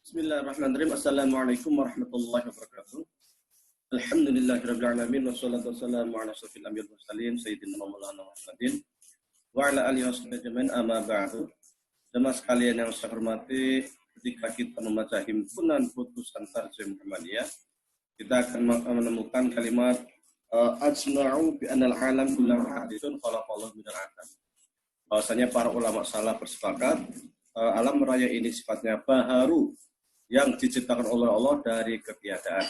Bismillahirrahmanirrahim. Assalamualaikum warahmatullahi wabarakatuh. Alhamdulillahirabbil alamin wassalatu wassalamu ala asyrofil anbiya'i wal mursalin sayyidina Maulana Muhammadin wa ala alihi washabihi amma ba'du. Jemaah sekalian yang saya hormati, ketika kita membaca himpunan putusan Tarjih Muhammadiyah, kita akan menemukan kalimat ajma'u bi anal alam kullahu haditsun khalaqallahu minal adam. Bahwasanya para ulama salaf bersepakat alam raya ini sifatnya baharu yang diciptakan oleh Allah dari ketiadaan.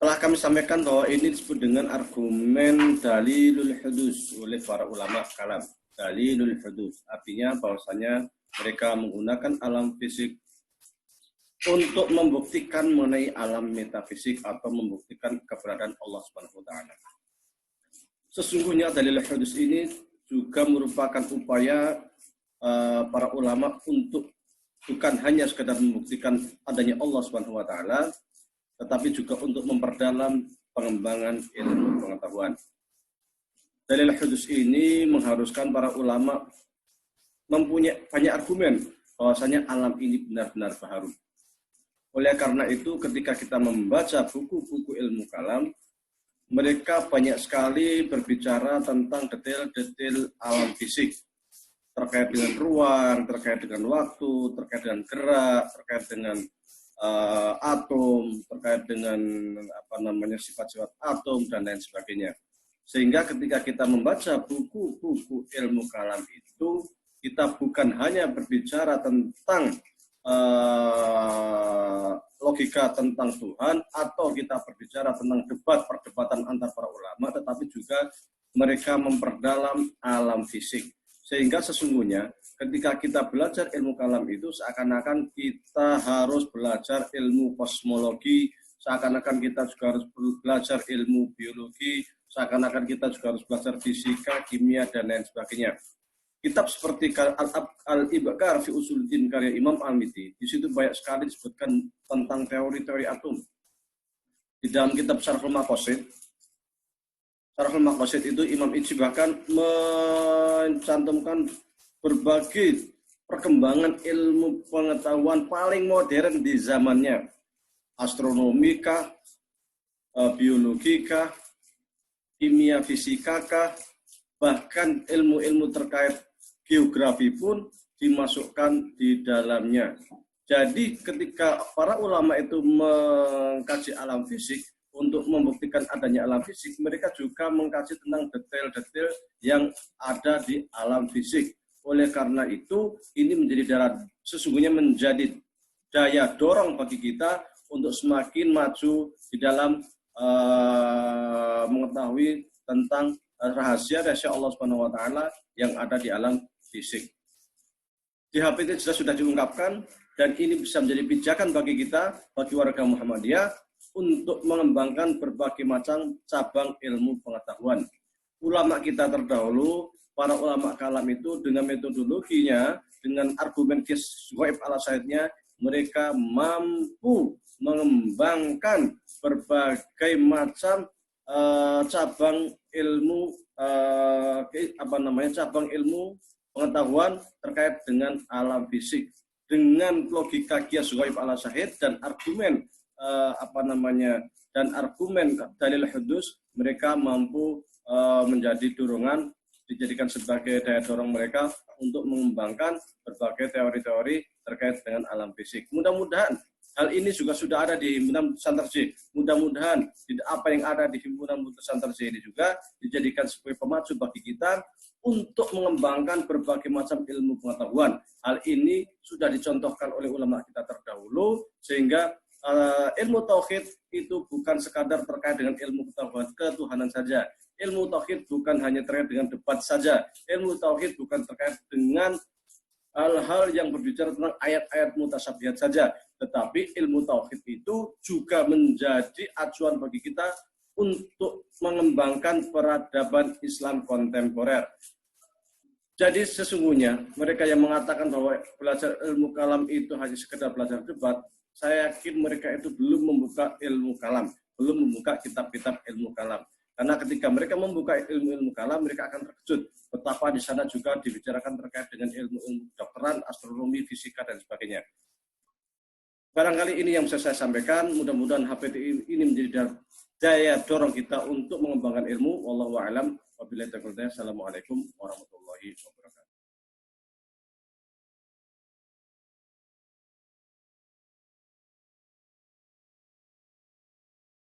Telah kami sampaikan bahwa ini disebut dengan argumen dalilul hudus oleh para ulama kalam. Dalilul hudus artinya bahwasanya mereka menggunakan alam fisik untuk membuktikan mengenai alam metafisik atau membuktikan keberadaan Allah Subhanahu wa taala. Sesungguhnya dalilul hudus ini juga merupakan upaya para ulama untuk bukan hanya sekedar membuktikan adanya Allah Subhanahu wa taala, tetapi juga untuk memperdalam pengembangan ilmu pengetahuan. Dalil hudus ini mengharuskan para ulama mempunyai banyak argumen bahwasanya alam ini benar-benar baharu. Oleh karena itu, ketika kita membaca buku-buku ilmu kalam, mereka banyak sekali berbicara tentang detail-detail alam fisik, terkait dengan ruang, terkait dengan waktu, terkait dengan gerak, terkait dengan atom, terkait dengan sifat-sifat atom dan lain sebagainya. Sehingga ketika kita membaca buku-buku ilmu kalam itu, kita bukan hanya berbicara tentang logika tentang Tuhan atau kita berbicara tentang perdebatan antar para ulama, tetapi juga mereka memperdalam alam fisik. Sehingga sesungguhnya ketika kita belajar ilmu kalam itu seakan-akan kita harus belajar ilmu kosmologi, seakan-akan kita juga harus belajar ilmu biologi, seakan-akan kita juga harus belajar fisika, kimia, dan lain sebagainya. Kitab seperti Al-Ibqar fi Usuluddin karya Imam Al-Miti, di situ banyak sekali disebutkan tentang teori-teori atom. Di dalam kitab Syarhul Maqasid, Syarhul Maqasid itu Imam Ijzi bahkan mencantumkan berbagai perkembangan ilmu pengetahuan paling modern di zamannya. Astronomikah, biologikah, kimia fisikakah, bahkan ilmu-ilmu terkait geografi pun dimasukkan di dalamnya. Jadi ketika para ulama itu mengkaji alam fisik, untuk membuktikan adanya alam fisik, mereka juga mengkaji tentang detail-detail yang ada di alam fisik. Oleh karena itu, ini sesungguhnya menjadi daya dorong bagi kita untuk semakin maju di dalam mengetahui tentang rahasia-rahasia Allah Subhanahu wa taala yang ada di alam fisik. Di HPT sudah diungkapkan, dan ini bisa menjadi pijakan bagi kita, bagi warga Muhammadiyah, untuk mengembangkan berbagai macam cabang ilmu pengetahuan. Ulama kita terdahulu, para ulama kalam itu dengan metodologinya, dengan argumen kiswaib ala syahidnya, mereka mampu mengembangkan berbagai macam cabang ilmu cabang ilmu pengetahuan terkait dengan alam fisik. Dengan logika kiswaib ala syahid dan argumen argumen dalil hudus, mereka mampu menjadi dorongan, dijadikan sebagai daya dorong mereka untuk mengembangkan berbagai teori-teori terkait dengan alam fisik. Mudah-mudahan hal ini juga sudah ada di himpunan putusan tarjih. Mudah-mudahan apa yang ada di himpunan putusan tarjih ini juga dijadikan sebagai pemacu bagi kita untuk mengembangkan berbagai macam ilmu pengetahuan. Hal ini sudah dicontohkan oleh ulama kita terdahulu, sehingga ilmu tauhid itu bukan sekadar terkait dengan ilmu pengetahuan ketuhanan saja. Ilmu tauhid bukan hanya terkait dengan debat saja. Ilmu tauhid bukan terkait dengan hal-hal yang berbicara tentang ayat-ayat mutasyabihat saja. Tetapi ilmu tauhid itu juga menjadi acuan bagi kita untuk mengembangkan peradaban Islam kontemporer. Jadi sesungguhnya mereka yang mengatakan bahwa belajar ilmu kalam itu hanya sekedar belajar debat, saya yakin mereka itu belum membuka ilmu kalam, belum membuka kitab-kitab ilmu kalam. Karena ketika mereka membuka ilmu-ilmu kalam, mereka akan terkejut betapa di sana juga dibicarakan terkait dengan ilmu-ilmu kedokteran, astronomi, fisika, dan sebagainya. barangkali ini yang bisa saya sampaikan. Mudah-mudahan HPTI ini menjadi daya dorong kita untuk mengembangkan ilmu. Wallahu a'lam. Wabillahi taufiq. Assalamualaikum warahmatullahi wabarakatuh.